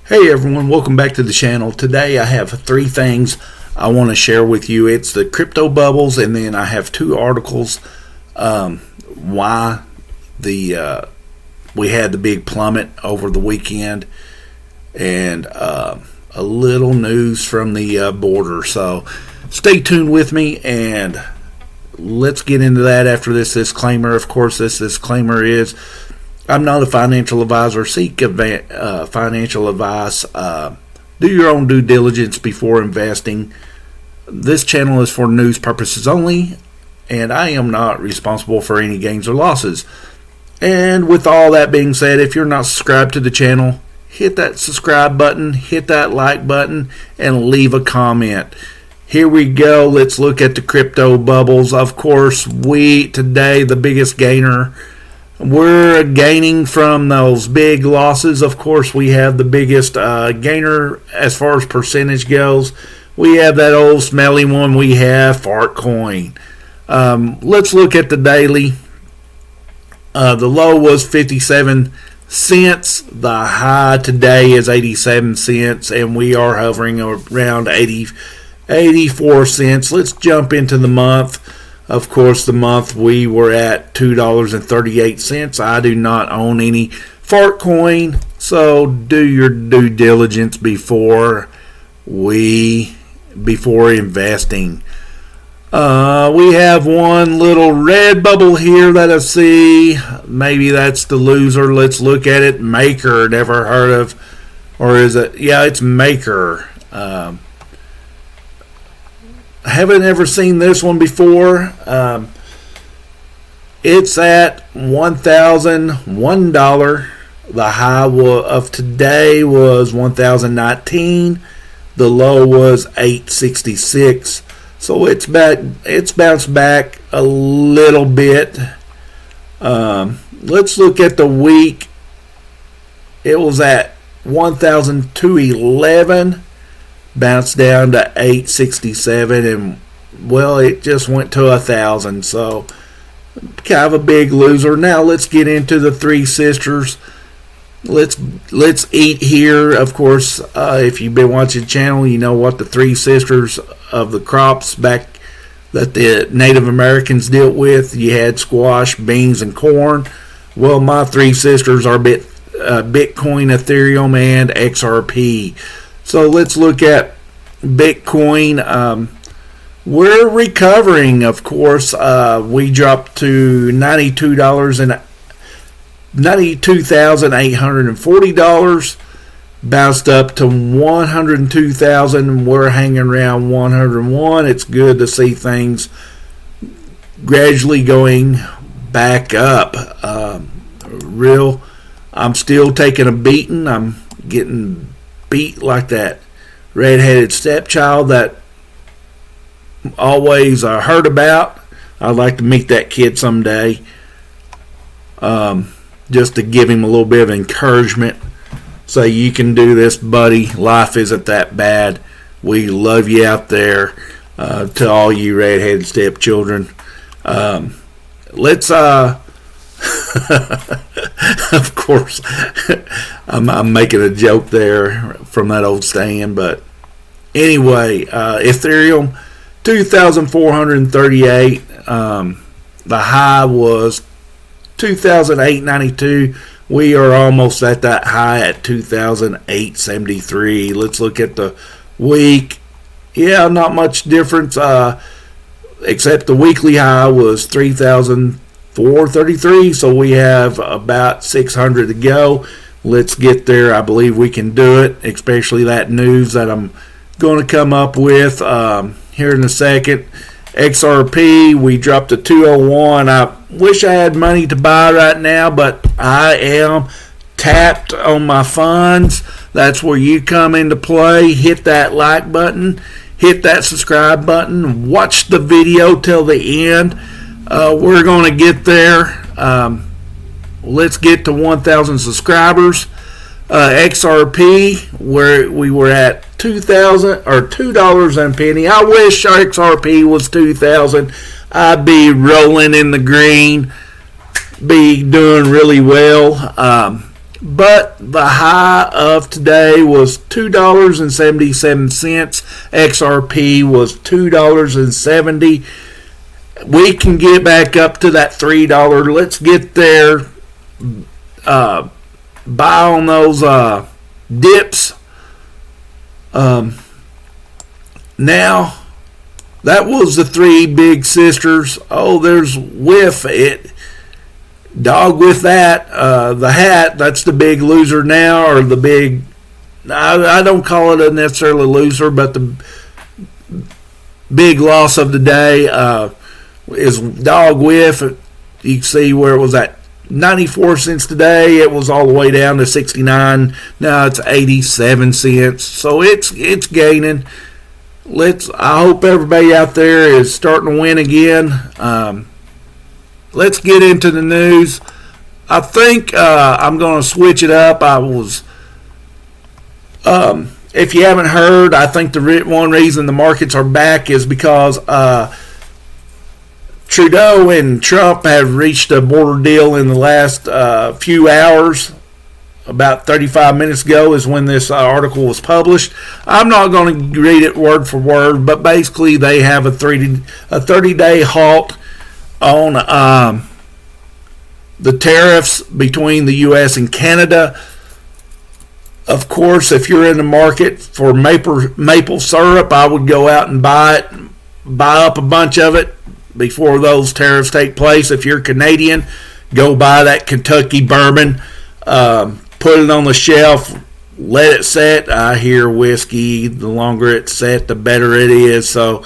Hey everyone, welcome back to the channel. Today I have three things I want to share with you. It's the crypto bubbles, and then I have two articles why we had the big plummet over the weekend, and a little news from the border. So stay tuned with me, and let's get into that after this disclaimer. Of course, this disclaimer is I'm not a financial advisor. Seek financial advice. Do your own due diligence before investing. This channel is for news purposes only, and I am not responsible for any gains or losses. And with all that being said, if you're not subscribed to the channel, hit that subscribe button, hit that like button, and leave a comment. Here we go. Let's look at the crypto bubbles. Of course, today the biggest gainer. We're gaining from those big losses. Of course, we have the biggest gainer as far as percentage goes. We have that old smelly one. We have Fartcoin. Let's look at the daily. The low was 57 cents. The high today is 87 cents, and we are hovering around 84 cents. Let's jump into the month. Of course, the month we were at $2.38. I do not own any Fartcoin, so do your due diligence before investing. We have one little red bubble here that I see. Maybe that's the loser. Let's look at it. Maker, never heard of, or is it? Yeah, it's Maker. Haven't ever seen this one before. It's at $1,001. The high of today was $1,019. The low was $866. So it's bounced back a little bit. Let's look at the week. It was at $1,211. Bounced down to $867, and well, it just went to $1,000. So kind of a big loser. Now let's get into the three sisters. Let's eat here. Of course, if you've been watching the channel, you know what the three sisters of the crops back that the Native Americans dealt with. You had squash, beans, and corn. Well, my three sisters are Bitcoin, Ethereum, and XRP. So let's look at Bitcoin. We're recovering, of course. We dropped to $92,840. Bounced up to $102,000. We're hanging around 101. It's good to see things gradually going back up. I'm still taking a beating. I'm getting beat like that red-headed stepchild that always heard about. I'd like to meet that kid someday, just to give him a little bit of encouragement. Say, you can do this, buddy. Life isn't that bad. We love you out there. To all you red-headed stepchildren, let's of course, I'm making a joke there from that old saying, but anyway, Ethereum 2,438. The high was 2,892. We are almost at that high at 2,873. Let's look at the week. Yeah, not much difference, except the weekly high was 3,433, so we have about 600 to go. Let's get there. I believe we can do it, especially that news that I'm going to come up with here in a second. XRP, we dropped to 201. I wish I had money to buy right now, but I am tapped on my funds. That's where you come into play. Hit that like button, hit that subscribe button, watch the video till the end. We're going to get there. Let's get to 1,000 subscribers. XRP, where we were at $2 and penny. I wish XRP was 2,000. I'd be rolling in the green, be doing really well. but the high of today was $2.77. XRP was $2.70. We can get back up to that $3. Let's get there. Buy on those dips. Now, that was the three big sisters. Oh, there's Whiff. Dog with that. The hat, that's the big loser now, or the big, I don't call it a necessarily loser, but the big loss of the day is Dog Whiff. You can see where it was at 94 cents today. It was all the way down to 69. Now it's 87 cents. So it's gaining. I hope everybody out there is starting to win again. Let's get into the news. I think I'm going to switch it up. If you haven't heard, I think the one reason the markets are back is because Trudeau and Trump have reached a border deal in the last few hours. About 35 minutes ago is when this article was published. I'm not going to read it word for word, but basically they have a 30-day halt on the tariffs between the U.S. and Canada. Of course, if you're in the market for maple syrup, I would go out and buy up a bunch of it before those tariffs take place. If you're Canadian, go buy that Kentucky bourbon. Put it on the shelf, let it set. I hear whiskey, the longer it's set, the better it is. So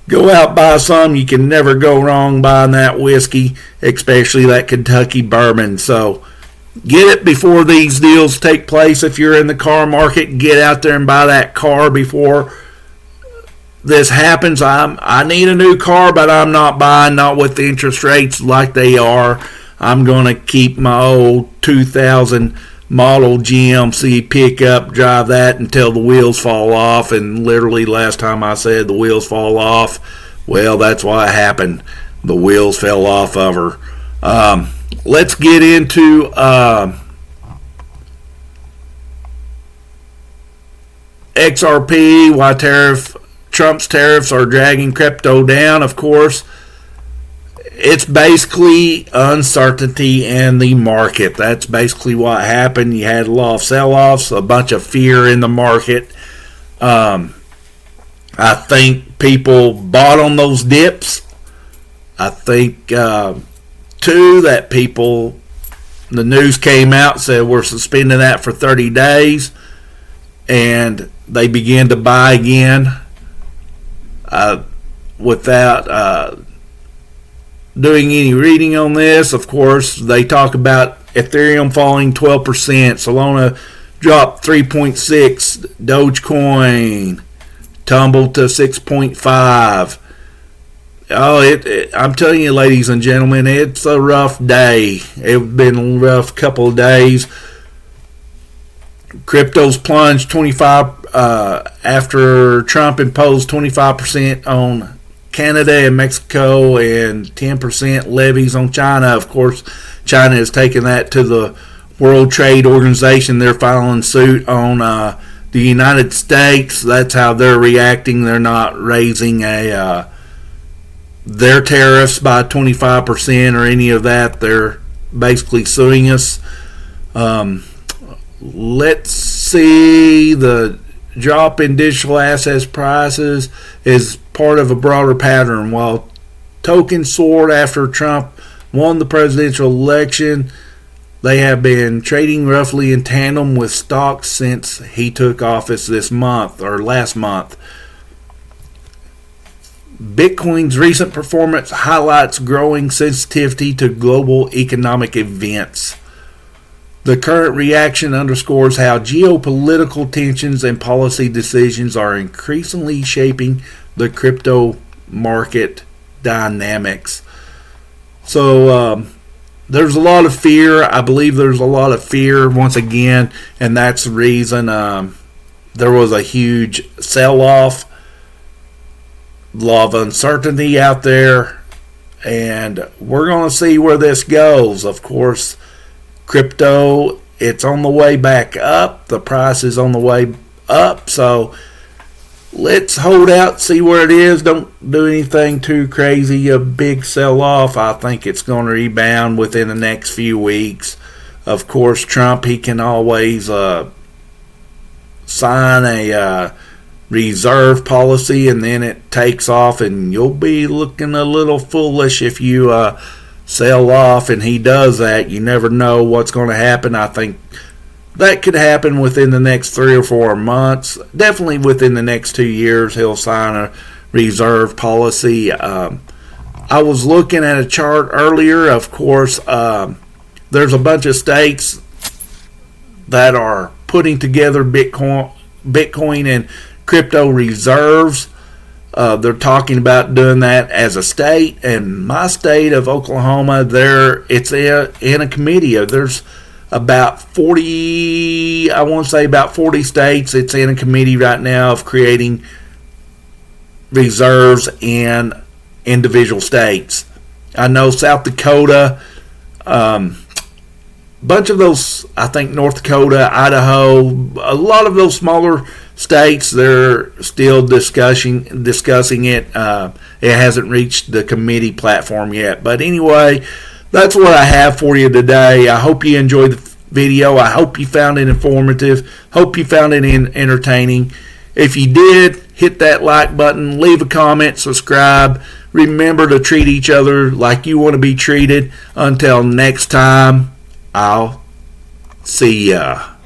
go out, buy some. You can never go wrong buying that whiskey, especially that Kentucky bourbon. So get it before these deals take place. If you're in the car market, get out there and buy that car before this happens. I need a new car, but I'm not buying, not with the interest rates like they are. I'm going to keep my old 2000 model GMC pickup, drive that until the wheels fall off. And literally last time I said the wheels fall off, well, that's what happened. The wheels fell off of her. Let's get into XRP, why Trump's tariffs are dragging crypto down. Of course, it's basically uncertainty in the market. That's basically what happened. You had a lot of sell-offs, a bunch of fear in the market. I think people bought on those dips. I think, too, that the news came out, said we're suspending that for 30 days, and they began to buy again without doing any reading on this. Of course, they talk about Ethereum falling 12%, Solana dropped 3.6, Dogecoin tumbled to 6.5. I'm telling you, ladies and gentlemen, it's a rough day. It's been a rough couple of days. Crypto's plunged 25 after Trump imposed 25% on Canada and Mexico and 10% levies on China. Of course, China has taken that to the World Trade Organization. They're filing suit on the United States. That's how they're reacting. They're not raising their tariffs by 25% or any of that. They're basically suing us. Let's see, the drop in digital assets prices is part of a broader pattern. While tokens soared after Trump won the presidential election, they have been trading roughly in tandem with stocks since he took office last month. Bitcoin's recent performance highlights growing sensitivity to global economic events. The current reaction underscores how geopolitical tensions and policy decisions are increasingly shaping the crypto market dynamics. So there's a lot of fear. I believe there's a lot of fear once again, and that's the reason there was a huge sell-off, a lot of uncertainty out there, and we're going to see where this goes. Of course, crypto it's on the way back up. The price is on the way up. So let's hold out, see where it is. Don't do anything too crazy, a big sell-off. I think it's going to rebound within the next few weeks. Of course, Trump, he can always sign a reserve policy, and then it takes off, and you'll be looking a little foolish if you sell off, and he does that. You never know what's going to happen. I think that could happen within the next 3 or 4 months. Definitely within the next 2 years, he'll sign a reserve policy. I was looking at a chart earlier. Of course, there's a bunch of states that are putting together Bitcoin and crypto reserves. They're talking about doing that as a state, and my state of Oklahoma, it's in a committee. There's about 40, I want to say about 40 states. It's in a committee right now of creating reserves in individual states. I know South Dakota, bunch of those, I think North Dakota, Idaho, a lot of those smaller states, they're still discussing it. It hasn't reached the committee platform yet. But anyway, that's what I have for you today. I hope you enjoyed the video. I hope you found it informative. Hope you found it entertaining. If you did, hit that like button, leave a comment, subscribe. Remember to treat each other like you want to be treated. Until next time, I'll see ya.